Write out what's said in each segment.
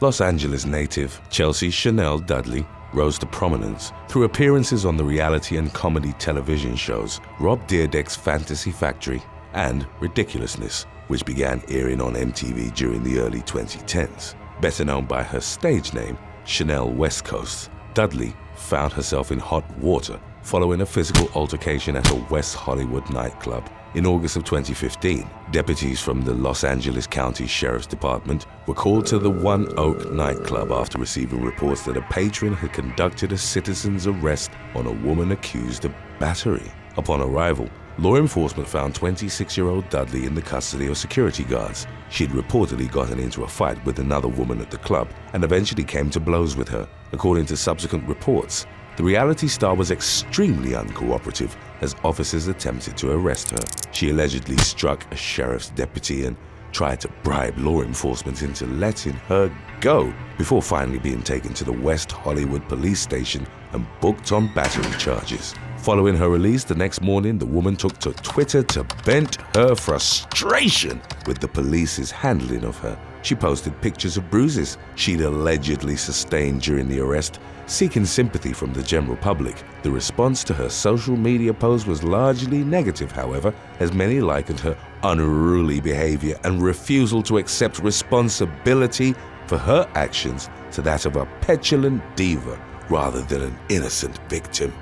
Los Angeles native Chelsea Chanel Dudley rose to prominence through appearances on the reality and comedy television shows Rob Dyrdek's Fantasy Factory and Ridiculousness, which began airing on MTV during the early 2010s. Better known by her stage name, Chanel West Coast, Dudley found herself in hot water following a physical altercation at a West Hollywood nightclub. In August of 2015, deputies from the Los Angeles County Sheriff's Department were called to the One Oak nightclub after receiving reports that a patron had conducted a citizen's arrest on a woman accused of battery. Upon arrival, law enforcement found 26-year-old Dudley in the custody of security guards. She had reportedly gotten into a fight with another woman at the club and eventually came to blows with her. According to subsequent reports, the reality star was extremely uncooperative as officers attempted to arrest her. She allegedly struck a sheriff's deputy and tried to bribe law enforcement into letting her go before finally being taken to the West Hollywood police station and booked on battery charges. Following her release the next morning, the woman took to Twitter to vent her frustration with the police's handling of her. She posted pictures of bruises she'd allegedly sustained during the arrest, seeking sympathy from the general public. The response to her social media post was largely negative, however, as many likened her unruly behavior and refusal to accept responsibility for her actions to that of a petulant diva rather than an innocent victim.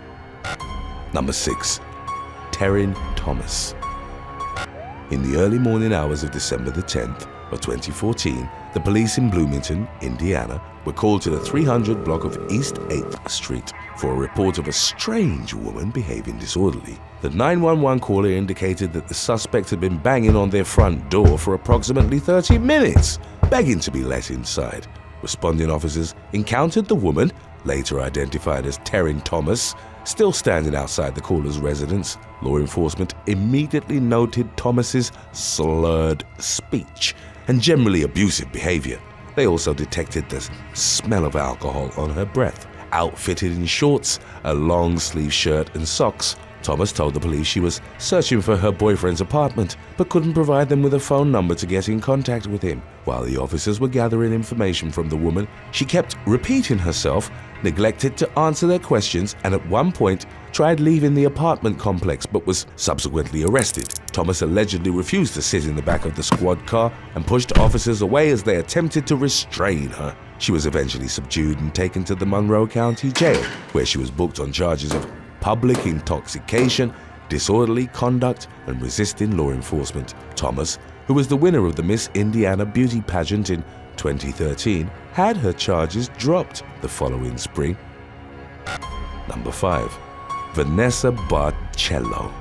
Number 6. Taryn Thomas. In the early morning hours of December the 10th of 2014, the police in Bloomington, Indiana, were called to the 300 block of East 8th Street for a report of a strange woman behaving disorderly. The 911 caller indicated that the suspect had been banging on their front door for approximately 30 minutes, begging to be let inside. Responding officers encountered the woman, later identified as Taryn Thomas, still standing outside the caller's residence. Law enforcement immediately noted Thomas's slurred speech and generally abusive behavior. They also detected the smell of alcohol on her breath. Outfitted in shorts, a long-sleeve shirt and socks, Thomas told the police she was searching for her boyfriend's apartment but couldn't provide them with a phone number to get in contact with him. While the officers were gathering information from the woman, she kept repeating herself, neglected to answer their questions, and at one point tried leaving the apartment complex but was subsequently arrested. Thomas allegedly refused to sit in the back of the squad car and pushed officers away as they attempted to restrain her. She was eventually subdued and taken to the Monroe County Jail, where she was booked on charges of public intoxication, disorderly conduct, and resisting law enforcement. Thomas, who was the winner of the Miss Indiana beauty pageant in 2013, had her charges dropped the following spring. Number 5. Vanessa Barcelo.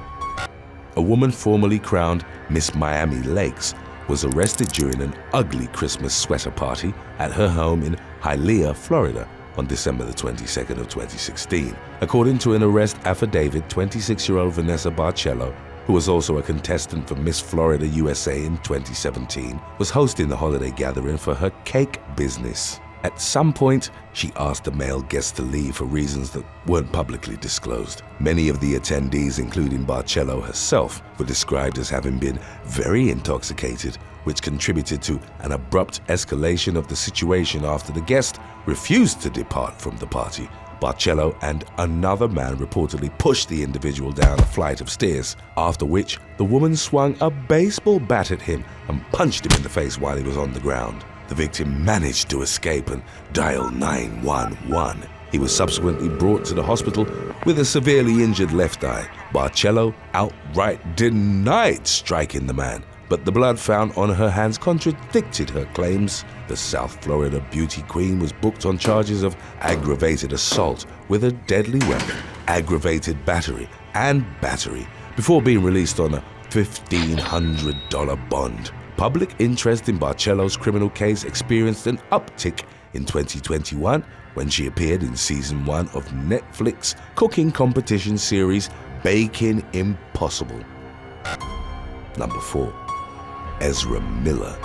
A woman formerly crowned Miss Miami Lakes was arrested during an ugly Christmas sweater party at her home in Hialeah, Florida, on December the 22nd of 2016. According to an arrest affidavit, 26-year-old Vanessa Barcelo, who was also a contestant for Miss Florida USA in 2017, was hosting the holiday gathering for her cake business. At some point, she asked the male guests to leave for reasons that weren't publicly disclosed. Many of the attendees, including Barcelo herself, were described as having been very intoxicated, which contributed to an abrupt escalation of the situation after the guest refused to depart from the party. Barcelo and another man reportedly pushed the individual down a flight of stairs, after which the woman swung a baseball bat at him and punched him in the face while he was on the ground. The victim managed to escape and dial 911. He was subsequently brought to the hospital with a severely injured left eye. Barcelo outright denied striking the man, but the blood found on her hands contradicted her claims. The South Florida beauty queen was booked on charges of aggravated assault with a deadly weapon, aggravated battery, and battery before being released on a $1,500 bond. Public interest in Barcelo's criminal case experienced an uptick in 2021 when she appeared in season 1 of Netflix cooking competition series Baking Impossible. Number 4. Ezra Miller.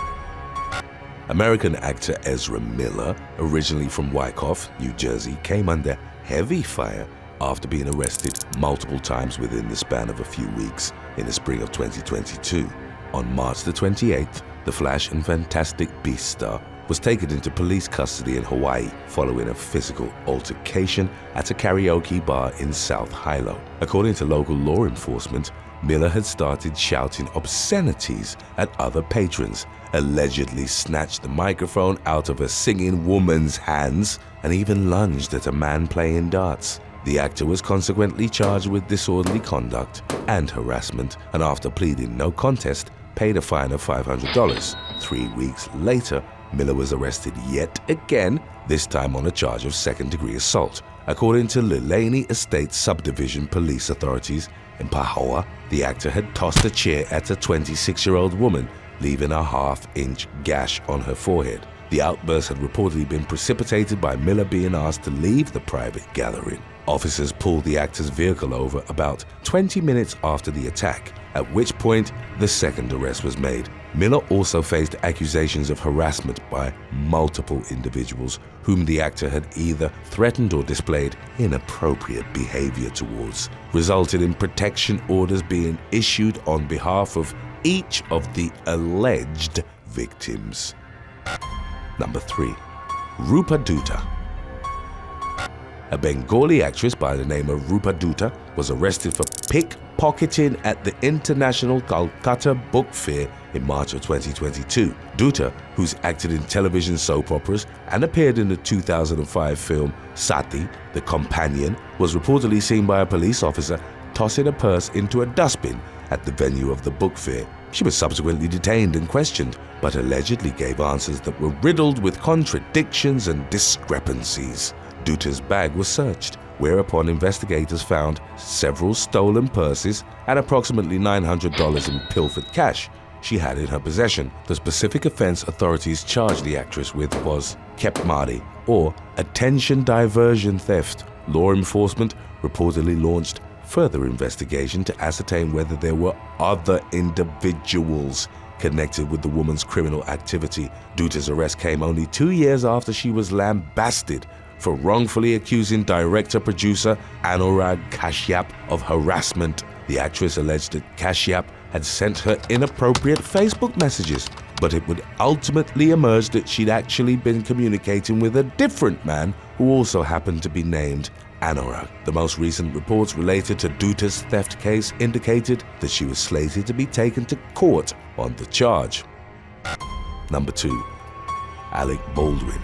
American actor Ezra Miller, originally from Wyckoff, New Jersey, came under heavy fire after being arrested multiple times within the span of a few weeks in the spring of 2022. On March the 28th, the Flash and Fantastic Beasts star was taken into police custody in Hawaii following a physical altercation at a karaoke bar in South Hilo. According to local law enforcement, Miller had started shouting obscenities at other patrons, allegedly snatched the microphone out of a singing woman's hands, and even lunged at a man playing darts. The actor was consequently charged with disorderly conduct and harassment, and after pleading no contest, paid a fine of $500. 3 weeks later, Miller was arrested yet again, this time on a charge of second-degree assault. According to Lilani Estate Subdivision police authorities in Pahoa, the actor had tossed a chair at a 26-year-old woman, leaving a half-inch gash on her forehead. The outburst had reportedly been precipitated by Miller being asked to leave the private gathering. Officers pulled the actor's vehicle over about 20 minutes after the attack, at which point the second arrest was made. Miller also faced accusations of harassment by multiple individuals whom the actor had either threatened or displayed inappropriate behavior towards, resulting in protection orders being issued on behalf of each of the alleged victims. Number 3. Rupa Datta. A Bengali actress by the name of Rupa Datta was arrested for pickpocketing at the International Calcutta Book Fair in March of 2022. Datta, who's acted in television soap operas and appeared in the 2005 film Sati, The Companion, was reportedly seen by a police officer tossing a purse into a dustbin at the venue of the book fair. She was subsequently detained and questioned, but allegedly gave answers that were riddled with contradictions and discrepancies. Datta's bag was searched, whereupon investigators found several stolen purses and approximately $900 in pilfered cash she had in her possession. The specific offense authorities charged the actress with was kepmari, or attention diversion theft. Law enforcement reportedly launched further investigation to ascertain whether there were other individuals connected with the woman's criminal activity. Datta's arrest came only 2 years after she was lambasted for wrongfully accusing director-producer Anurag Kashyap of harassment. The actress alleged that Kashyap had sent her inappropriate Facebook messages, but it would ultimately emerge that she'd actually been communicating with a different man who also happened to be named Anurag. The most recent reports related to Datta's theft case indicated that she was slated to be taken to court on the charge. Number 2. Alec Baldwin.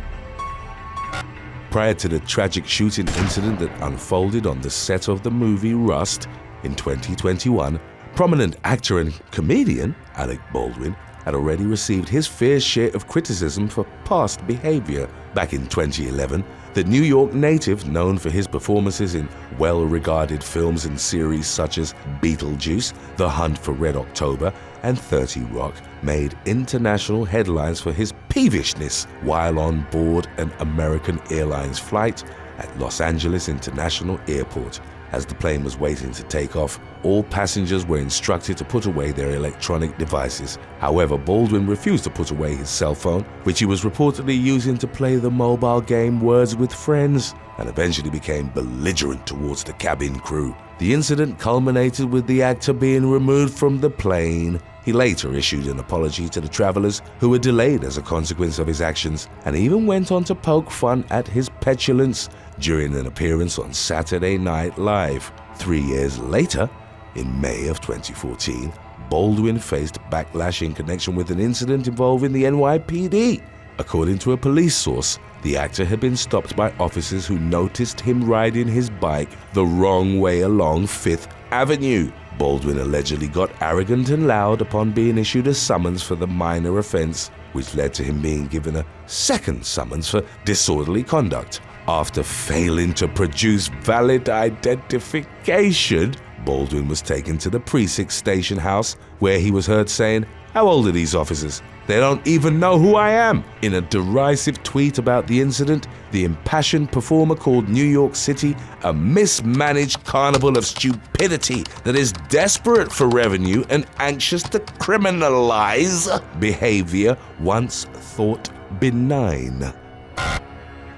Prior to the tragic shooting incident that unfolded on the set of the movie Rust in 2021, prominent actor and comedian Alec Baldwin had already received his fair share of criticism for past behavior. Back in 2011, the New York native, known for his performances in well-regarded films and series such as Beetlejuice, The Hunt for Red October, and 30 Rock, made international headlines for his peevishness while on board an American Airlines flight at Los Angeles International Airport. As the plane was waiting to take off, all passengers were instructed to put away their electronic devices. However, Baldwin refused to put away his cell phone, which he was reportedly using to play the mobile game Words with Friends, and eventually became belligerent towards the cabin crew. The incident culminated with the actor being removed from the plane. He later issued an apology to the travelers who were delayed as a consequence of his actions, and even went on to poke fun at his petulance during an appearance on Saturday Night Live. 3 years later, in May of 2014, Baldwin faced backlash in connection with an incident involving the NYPD. According to a police source, the actor had been stopped by officers who noticed him riding his bike the wrong way along 5th Avenue. Baldwin allegedly got arrogant and loud upon being issued a summons for the minor offense, which led to him being given a second summons for disorderly conduct. After failing to produce valid identification, Baldwin was taken to the precinct station house, where he was heard saying, "How old are these officers? They don't even know who I am." In a derisive tweet about the incident, the impassioned performer called New York City a mismanaged carnival of stupidity that is desperate for revenue and anxious to criminalize behavior once thought benign.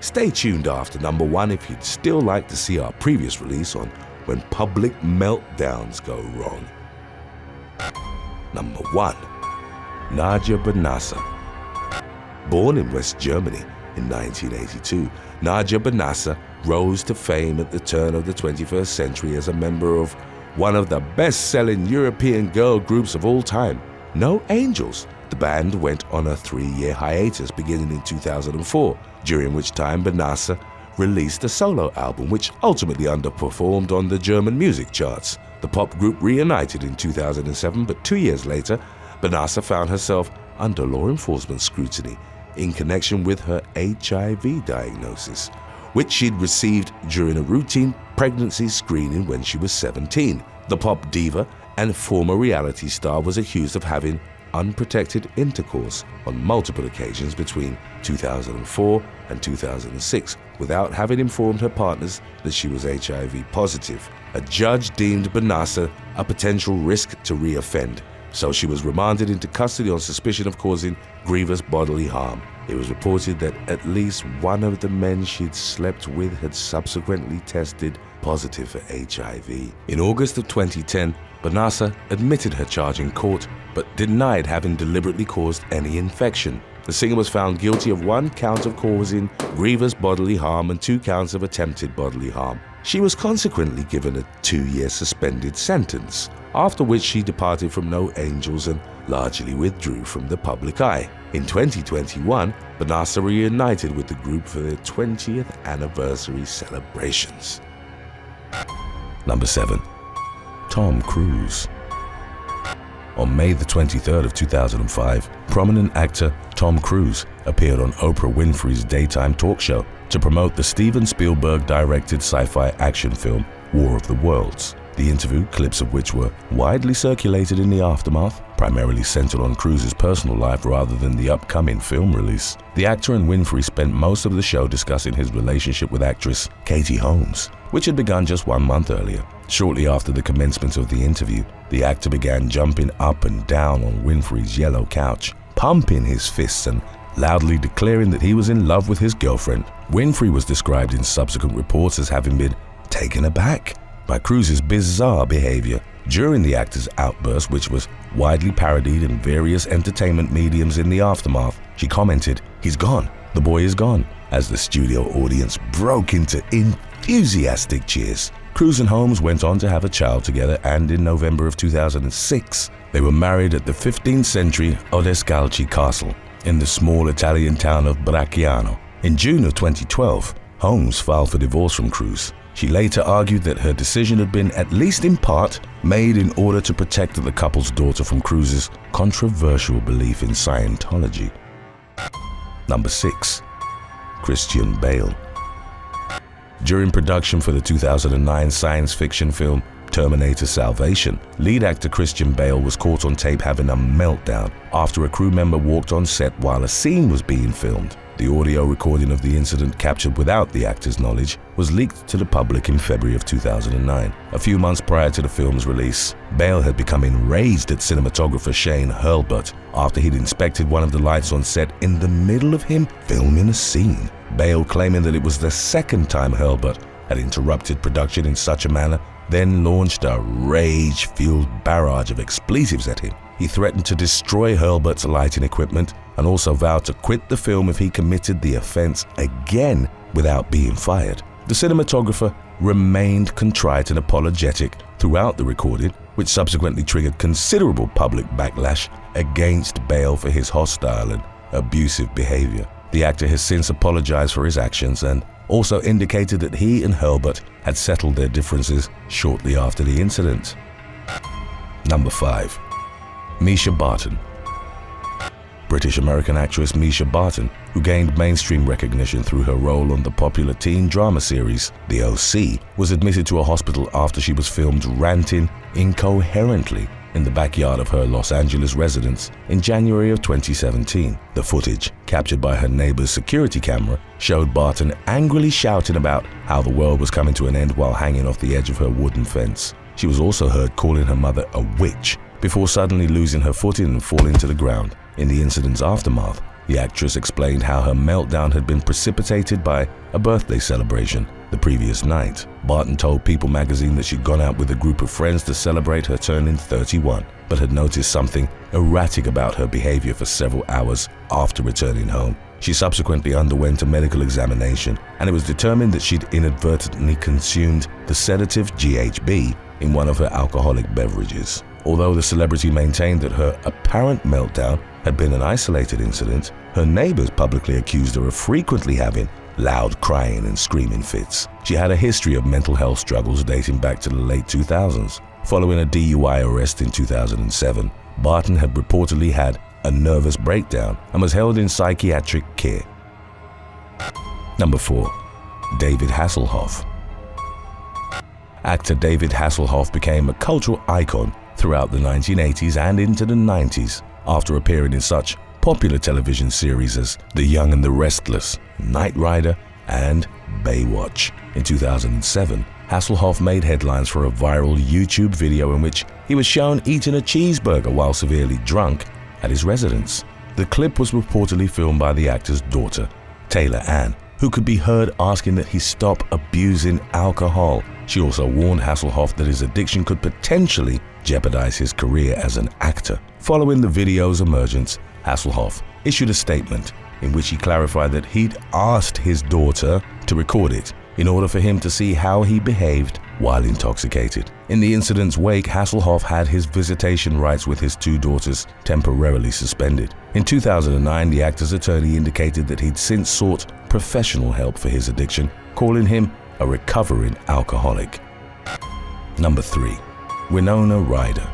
Stay tuned after number 1 if you'd still like to see our previous release on when public meltdowns go wrong. Number 1. Nadia Banassa. Born in West Germany in 1982, Nadia Banassa rose to fame at the turn of the 21st century as a member of one of the best-selling European girl groups of all time, No Angels. The band went on a 3-year hiatus beginning in 2004, during which time Banassa released a solo album which ultimately underperformed on the German music charts. The pop group reunited in 2007, but 2 years later, Banassa found herself under law enforcement scrutiny in connection with her HIV diagnosis, which she'd received during a routine pregnancy screening when she was 17. The pop diva and former reality star was accused of having unprotected intercourse on multiple occasions between 2004 and 2006 without having informed her partners that she was HIV positive. A judge deemed Banassa a potential risk to re-offend, so she was remanded into custody on suspicion of causing grievous bodily harm. It was reported that at least one of the men she'd slept with had subsequently tested positive for HIV. In August of 2010, Banassa admitted her charge in court, but denied having deliberately caused any infection. The singer was found guilty of 1 count of causing grievous bodily harm and 2 counts of attempted bodily harm. She was consequently given a 2-year suspended sentence, after which she departed from No Angels and largely withdrew from the public eye. In 2021, Banassa reunited with the group for their 20th anniversary celebrations. Number 7. Tom Cruise. On May the 23rd of 2005, prominent actor Tom Cruise appeared on Oprah Winfrey's daytime talk show to promote the Steven Spielberg-directed sci-fi action film War of the Worlds. The interview, clips of which were widely circulated in the aftermath, primarily centered on Cruise's personal life rather than the upcoming film release. The actor and Winfrey spent most of the show discussing his relationship with actress Katie Holmes, which had begun just 1 month earlier. Shortly after the commencement of the interview, the actor began jumping up and down on Winfrey's yellow couch, pumping his fists and loudly declaring that he was in love with his girlfriend. Winfrey was described in subsequent reports as having been taken aback by Cruise's bizarre behavior. During the actor's outburst, which was widely parodied in various entertainment mediums in the aftermath, she commented, "He's gone, the boy is gone," as the studio audience broke into enthusiastic cheers. Cruise and Holmes went on to have a child together, and in November of 2006, they were married at the 15th century Odescalchi Castle in the small Italian town of Bracciano. In June of 2012, Holmes filed for divorce from Cruise. She later argued that her decision had been, at least in part, made in order to protect the couple's daughter from Cruise's controversial belief in Scientology. Number 6. Christian Bale. During production for the 2009 science fiction film Terminator Salvation, lead actor Christian Bale was caught on tape having a meltdown after a crew member walked on set while a scene was being filmed. The audio recording of the incident, captured without the actor's knowledge, was leaked to the public in February of 2009. A few months prior to the film's release, Bale had become enraged at cinematographer Shane Hurlbut after he'd inspected one of the lights on set in the middle of him filming a scene. Bale claiming that it was the second time Hurlbut had interrupted production in such a manner, then launched a rage-fueled barrage of expletives at him. He threatened to destroy Hurlbut's lighting equipment and also vowed to quit the film if he committed the offense again without being fired. The cinematographer remained contrite and apologetic throughout the recording, which subsequently triggered considerable public backlash against Bale for his hostile and abusive behavior. The actor has since apologized for his actions and also indicated that he and Hurlbut had settled their differences shortly after the incident. Number 5. Misha Barton. British-American actress Misha Barton, who gained mainstream recognition through her role on the popular teen drama series The O.C., was admitted to a hospital after she was filmed ranting incoherently in the backyard of her Los Angeles residence in January of 2017. The footage, captured by her neighbor's security camera, showed Barton angrily shouting about how the world was coming to an end while hanging off the edge of her wooden fence. She was also heard calling her mother a witch before suddenly losing her footing and falling to the ground. In the incident's aftermath, The actress explained how her meltdown had been precipitated by a birthday celebration the previous night. Barton told People magazine that she'd gone out with a group of friends to celebrate her turning 31, but had noticed something erratic about her behavior for several hours after returning home. She subsequently underwent a medical examination, and it was determined that she'd inadvertently consumed the sedative GHB in one of her alcoholic beverages. Although the celebrity maintained that her apparent meltdown had been an isolated incident, her neighbors publicly accused her of frequently having loud crying and screaming fits. She had a history of mental health struggles dating back to the late 2000s. Following a DUI arrest in 2007, Barton had reportedly had a nervous breakdown and was held in psychiatric care. Number 4. David Hasselhoff. Actor David Hasselhoff became a cultural icon throughout the 1980s and into the 90s after appearing in such popular television series as The Young and the Restless, Knight Rider, and Baywatch. In 2007, Hasselhoff made headlines for a viral YouTube video in which he was shown eating a cheeseburger while severely drunk at his residence. The clip was reportedly filmed by the actor's daughter, Taylor Ann, who could be heard asking that he stop abusing alcohol. She also warned Hasselhoff that his addiction could potentially jeopardize his career as an actor. Following the video's emergence, Hasselhoff issued a statement in which he clarified that he'd asked his daughter to record it in order for him to see how he behaved while intoxicated. In the incident's wake, Hasselhoff had his visitation rights with his 2 daughters temporarily suspended. In 2009, the actor's attorney indicated that he'd since sought professional help for his addiction, calling him a recovering alcoholic. Number 3. Winona Ryder.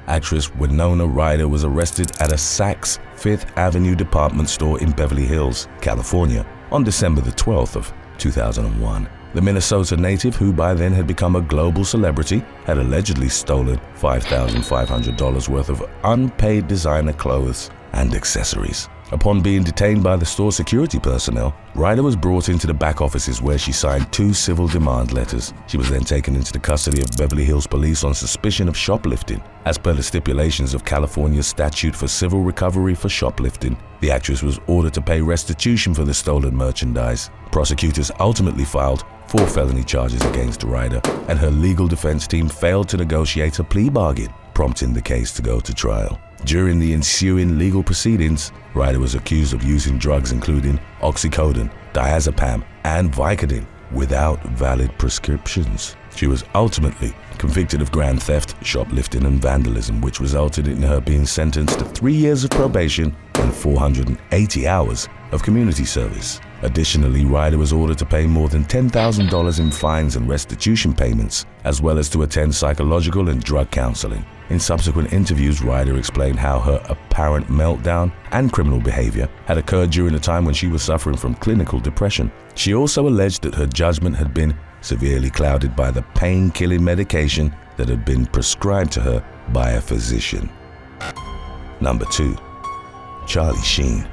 Actress Winona Ryder was arrested at a Saks Fifth Avenue department store in Beverly Hills, California, on December the 12th of 2001. The Minnesota native, who by then had become a global celebrity, had allegedly stolen $5,500 worth of unpaid designer clothes and accessories. Upon being detained by the store security personnel, Ryder was brought into the back offices where she signed 2 civil demand letters. She was then taken into the custody of Beverly Hills police on suspicion of shoplifting. As per the stipulations of California's statute for civil recovery for shoplifting, the actress was ordered to pay restitution for the stolen merchandise. Prosecutors ultimately filed 4 felony charges against Ryder, and her legal defense team failed to negotiate a plea bargain, prompting the case to go to trial. During the ensuing legal proceedings, Ryder was accused of using drugs including oxycodone, diazepam, and Vicodin without valid prescriptions. She was ultimately convicted of grand theft, shoplifting, and vandalism, which resulted in her being sentenced to 3 years of probation and 480 hours of community service. Additionally, Ryder was ordered to pay more than $10,000 in fines and restitution payments, as well as to attend psychological and drug counseling. In subsequent interviews, Ryder explained how her apparent meltdown and criminal behavior had occurred during a time when she was suffering from clinical depression. She also alleged that her judgment had been severely clouded by the pain-killing medication that had been prescribed to her by a physician. Number 2. Charlie Sheen.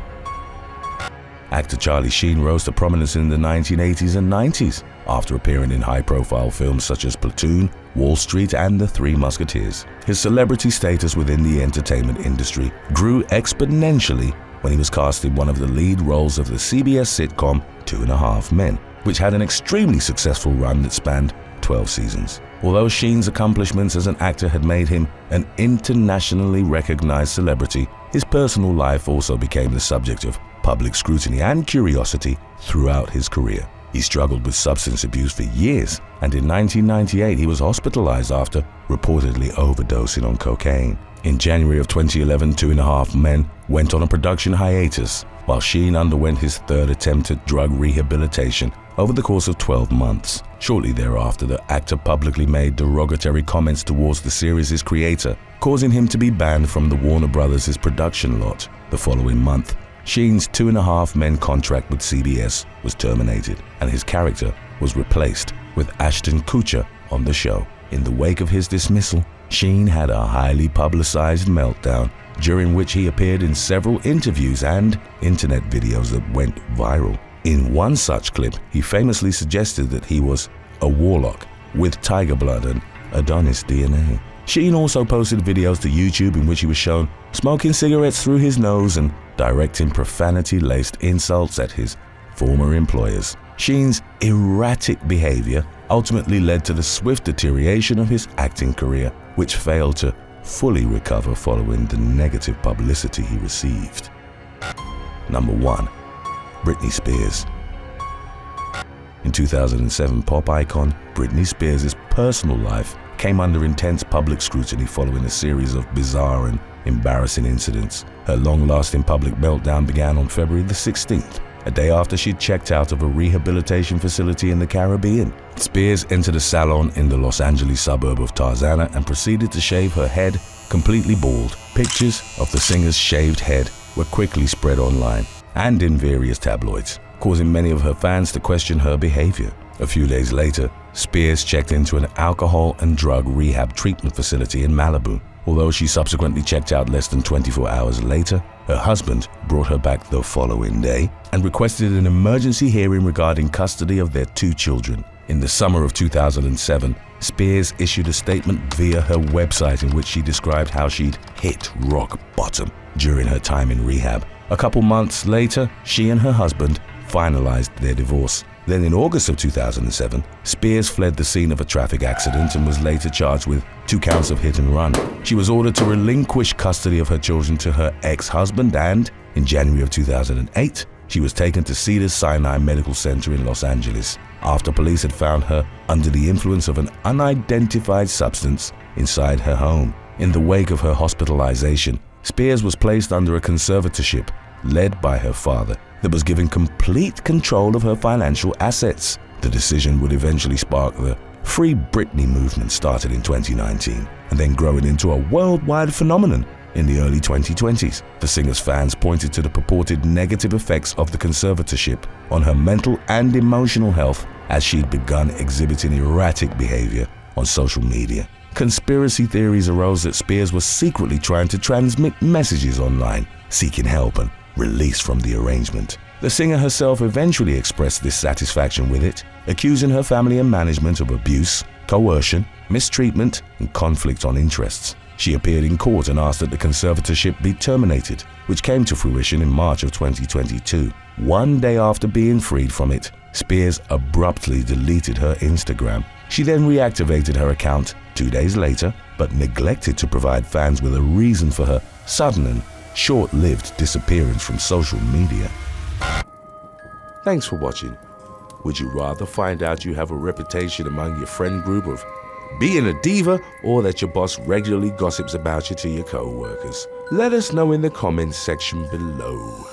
Actor Charlie Sheen rose to prominence in the 1980s and 90s after appearing in high-profile films such as Platoon, Wall Street, and The Three Musketeers. His celebrity status within the entertainment industry grew exponentially when he was cast in one of the lead roles of the CBS sitcom 2.5 Men, which had an extremely successful run that spanned 12 seasons. Although Sheen's accomplishments as an actor had made him an internationally recognized celebrity, his personal life also became the subject of public scrutiny and curiosity throughout his career. He struggled with substance abuse for years, and in 1998 he was hospitalized after reportedly overdosing on cocaine. In January of 2011, 2.5 Men went on a production hiatus, while Sheen underwent his 3rd attempt at drug rehabilitation over the course of 12 months. Shortly thereafter, the actor publicly made derogatory comments towards the series' creator, causing him to be banned from the Warner Brothers' production lot. The following month, Sheen's 2.5 Men contract with CBS was terminated, and his character was replaced with Ashton Kutcher on the show. In the wake of his dismissal, Sheen had a highly publicized meltdown, during which he appeared in several interviews and internet videos that went viral. In one such clip, he famously suggested that he was a warlock with tiger blood and Adonis DNA. Sheen also posted videos to YouTube in which he was shown smoking cigarettes through his nose and directing profanity-laced insults at his former employers. Sheen's erratic behavior ultimately led to the swift deterioration of his acting career, which failed to fully recover following the negative publicity he received. Number 1. Britney Spears. In 2007, pop icon Britney Spears' personal life came under intense public scrutiny following a series of bizarre and embarrassing incidents. Her long-lasting public meltdown began on February the 16th, a day after she'd checked out of a rehabilitation facility in the Caribbean. Spears entered a salon in the Los Angeles suburb of Tarzana and proceeded to shave her head completely bald. Pictures of the singer's shaved head were quickly spread online and in various tabloids, causing many of her fans to question her behavior. A few days later, Spears checked into an alcohol and drug rehab treatment facility in Malibu. Although she subsequently checked out less than 24 hours later, her husband brought her back the following day and requested an emergency hearing regarding custody of their 2 children. In the summer of 2007, Spears issued a statement via her website in which she described how she'd hit rock bottom during her time in rehab. A couple months later, she and her husband finalized their divorce. Then in August of 2007, Spears fled the scene of a traffic accident and was later charged with 2 counts of hit and run. She was ordered to relinquish custody of her children to her ex-husband, and in January of 2008, she was taken to Cedars-Sinai Medical Center in Los Angeles after police had found her under the influence of an unidentified substance inside her home. In the wake of her hospitalization, Spears was placed under a conservatorship led by her father that was given complete control of her financial assets. The decision would eventually spark the Free Britney movement started in 2019 and then growing into a worldwide phenomenon in the early 2020s. The singer's fans pointed to the purported negative effects of the conservatorship on her mental and emotional health as she'd begun exhibiting erratic behavior on social media. Conspiracy theories arose that Spears was secretly trying to transmit messages online, seeking help and release from the arrangement. The singer herself eventually expressed dissatisfaction with it, accusing her family and management of abuse, coercion, mistreatment, and conflict on interests. She appeared in court and asked that the conservatorship be terminated, which came to fruition in March of 2022. One day after being freed from it, Spears abruptly deleted her Instagram. She then reactivated her account 2 days later, but neglected to provide fans with a reason for her sudden and short-lived disappearance from social media. Thanks for watching. Would you rather find out you have a reputation among your friend group of being a diva, or that your boss regularly gossips about you to your co-workers? Let us know in the comments section below.